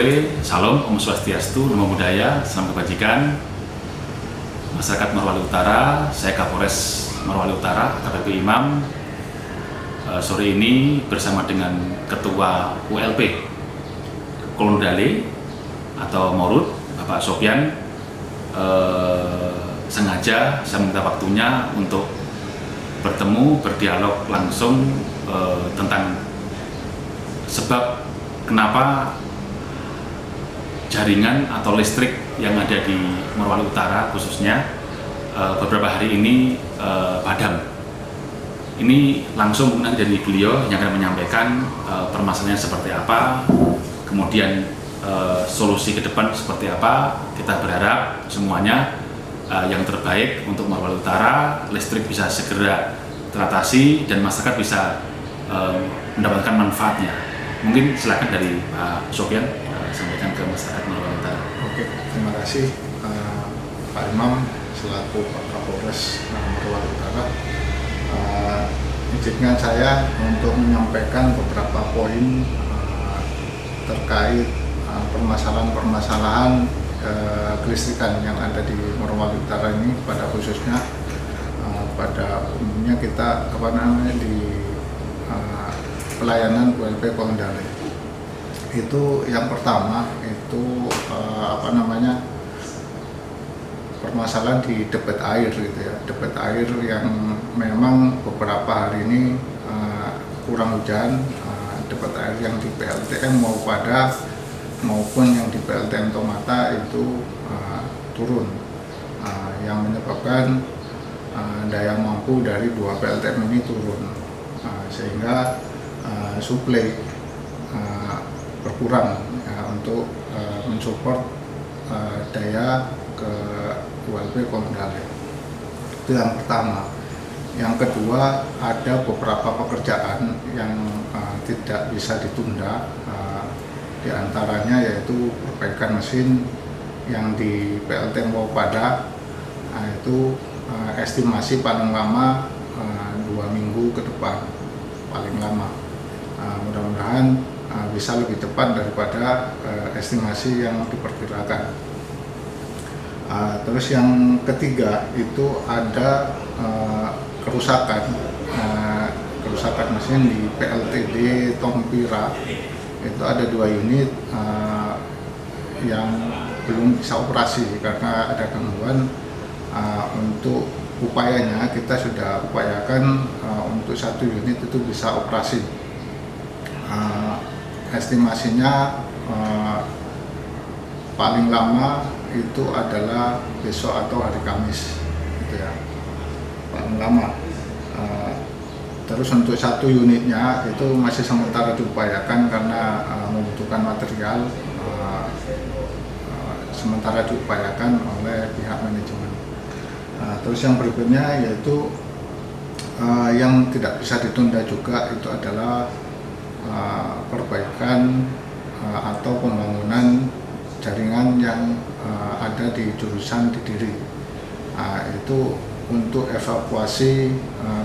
sore, salam, Om Swastiastu, Namo Buddhaya, salam kebajikan. Masyarakat Morowali Utara, saya Kapolres Morowali Utara, AKBP Imam. Sore ini bersama dengan Ketua ULP Kolondale atau Morut, Bapak Sopyan, sengaja saya minta waktunya untuk bertemu, berdialog langsung tentang sebab kenapa jaringan atau listrik yang ada di Morowali Utara khususnya beberapa hari ini padam. Ini langsung mungkin dari beliau yang akan menyampaikan permasalahannya seperti apa, kemudian solusi ke depan seperti apa. Kita berharap semuanya yang terbaik untuk Morowali Utara, listrik bisa segera teratasi dan masyarakat bisa mendapatkan manfaatnya. Mungkin silakan dari Pak Sopyan sampaikan ke masyarakat Morowali Utara. Oke, terima kasih Pak Imam selaku Pak Kapolres Morowali Utara. Izinkan saya untuk menyampaikan beberapa poin terkait permasalahan-permasalahan kelistrikan yang ada di Morowali Utara ini, pada khususnya pada umumnya kita di pelayanan ULP Kolondale. Itu yang pertama itu permasalahan di debit air gitu ya, debit air yang memang beberapa hari ini kurang hujan. Debit air yang di PLTM maupun yang di PLTM Tomata itu turun, yang menyebabkan daya mampu dari dua PLTM ini turun, sehingga suplai berkurang untuk mensupport daya ke ULP Kolondale. Itu yang pertama. Yang kedua, ada beberapa pekerjaan yang tidak bisa ditunda, di antaranya yaitu perbaikan mesin yang di PLTM Wapada. Itu estimasi paling lama 2 minggu ke depan, paling lama. Mudah-mudahan bisa lebih tepat daripada estimasi yang diperkirakan. Terus yang ketiga itu ada kerusakan mesin di PLTD Tompira. Itu ada 2 unit yang belum bisa operasi karena ada gangguan. Untuk upayanya kita sudah upayakan untuk 1 unit itu bisa operasi. Estimasinya paling lama itu adalah besok atau hari Kamis, gitu ya, paling lama. Terus untuk 1 unitnya itu masih sementara diupayakan karena membutuhkan material, sementara diupayakan oleh pihak manajemen. Terus yang berikutnya yaitu yang tidak bisa ditunda juga itu adalah perbaikan atau pembangunan jaringan yang ada di jurusan Didiri. Itu untuk evakuasi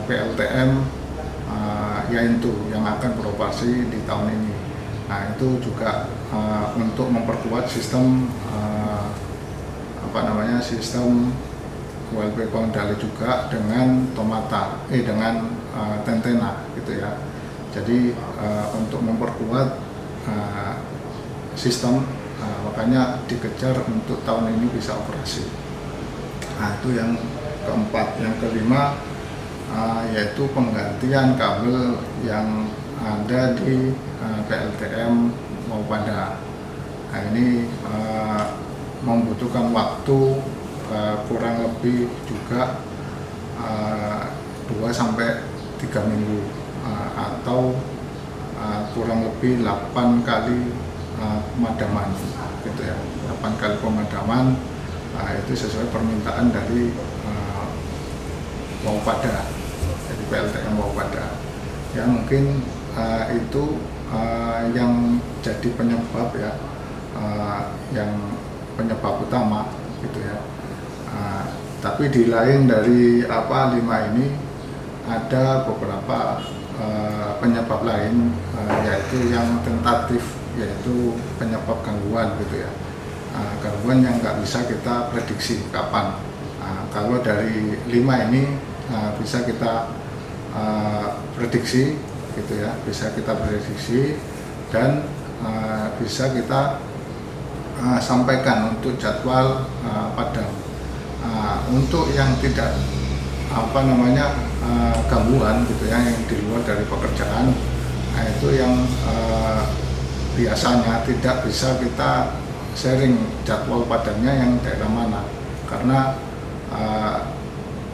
PLTM Yaintu yang akan beroperasi di tahun ini. Itu juga untuk memperkuat sistem sistem ULP Kolondale juga dengan Tomata, dengan Tentena gitu ya. Jadi untuk memperkuat sistem, makanya dikejar untuk tahun ini bisa operasi. Itu yang keempat. Yang kelima yaitu penggantian kabel yang ada di PLTM Wapada. Ini membutuhkan waktu kurang lebih juga 2-3 minggu, atau kurang lebih 8 kali pemadaman gitu ya, 8 kali pemadaman. Itu sesuai permintaan dari Wapada, dari PLTM Wapada. Ya mungkin itu yang jadi penyebab ya, yang penyebab utama gitu ya. Tapi di lain dari 5 ini ada beberapa penyebab lain, yaitu yang tentatif yaitu penyebab gangguan gitu ya. Gangguan yang nggak bisa kita prediksi kapan. Kalau dari 5 ini bisa kita prediksi gitu ya, bisa kita prediksi dan bisa kita sampaikan untuk jadwal padam. Untuk yang tidak gangguan gitu ya, yang di luar dari pekerjaan, itu yang biasanya tidak bisa kita sharing jadwal padamnya yang daerah mana, karena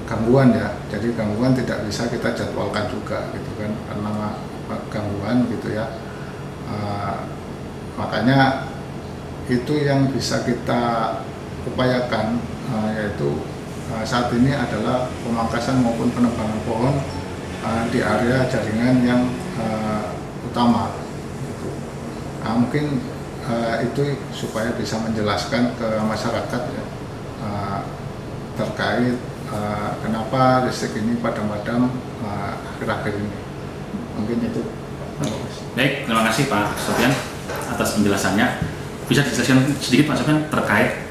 gangguan ya, jadi gangguan tidak bisa kita jadwalkan juga gitu kan, karena gangguan gitu ya. Makanya itu yang bisa kita upayakan, yaitu saat ini adalah pemangkasan maupun penebangan pohon di area jaringan yang utama gitu. Mungkin itu supaya bisa menjelaskan ke masyarakat ya, terkait kenapa listrik ini padam-padam akhir-akhir ini. Mungkin itu. Baik, terima kasih Pak Sofyan atas penjelasannya. Bisa dijelaskan sedikit Pak Sofyan terkait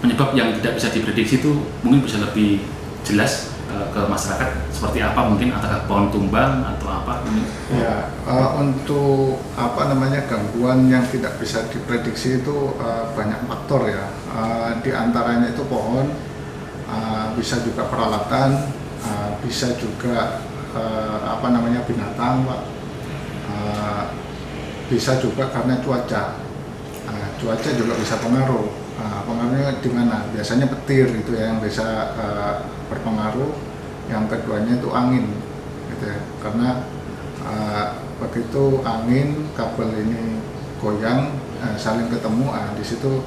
penyebab yang tidak bisa diprediksi itu, mungkin bisa lebih jelas ke masyarakat seperti apa, mungkin apakah pohon tumbang atau apa? Ya, untuk gangguan yang tidak bisa diprediksi itu banyak faktor ya. Di antaranya itu pohon, bisa juga peralatan, bisa juga binatang, Pak. Bisa juga karena cuaca. Cuaca juga bisa pengaruh. Pengaruhnya di mana? Biasanya petir itu ya yang bisa berpengaruh. Yang keduanya itu angin, gitu ya. Karena begitu angin, kabel ini goyang, saling ketemu, di situ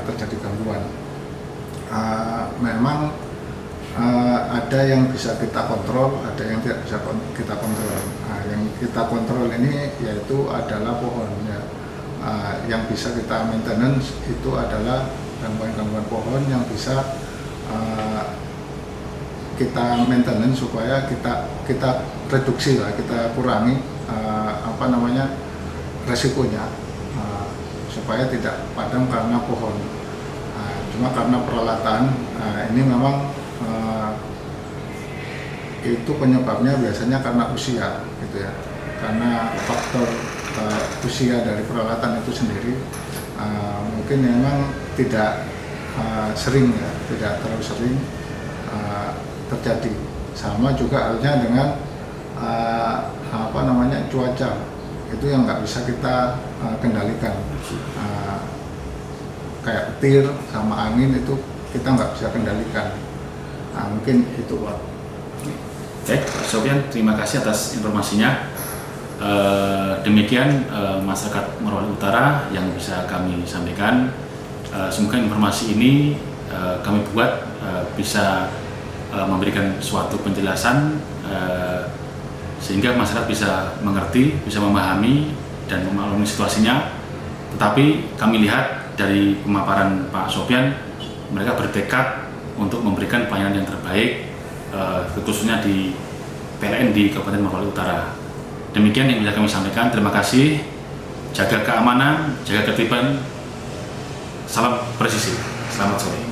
terjadi gangguan. Memang ada yang bisa kita kontrol, ada yang tidak bisa kita kontrol. Yang kita kontrol ini yaitu adalah pohon ya. Yang bisa kita maintenance itu adalah gangguan-gangguan pohon yang bisa kita maintenance supaya kita reduksi lah, kita kurangi resikonya, supaya tidak padam karena pohon. Cuma karena peralatan, ini memang itu penyebabnya biasanya karena usia gitu ya, karena faktor usia dari peralatan itu sendiri. Mungkin memang tidak sering ya, tidak terlalu sering terjadi. Sama juga halnya dengan cuaca, itu yang nggak bisa kita kendalikan. Kayak petir sama angin itu kita nggak bisa kendalikan. Mungkin itu Pak. Baik, Pak Sofyan, terima kasih atas informasinya. Demikian masyarakat Morowali Utara yang bisa kami sampaikan. Semoga informasi ini kami buat bisa memberikan suatu penjelasan sehingga masyarakat bisa mengerti, bisa memahami dan memaklumi situasinya. Tetapi kami lihat dari pemaparan Pak Sofyan, mereka bertekad untuk memberikan pelayanan yang terbaik, khususnya di PLN di Kabupaten Morowali Utara. Demikian yang bisa kami sampaikan. Terima kasih. Jaga keamanan, jaga ketertiban. Salam presisi. Selamat sore.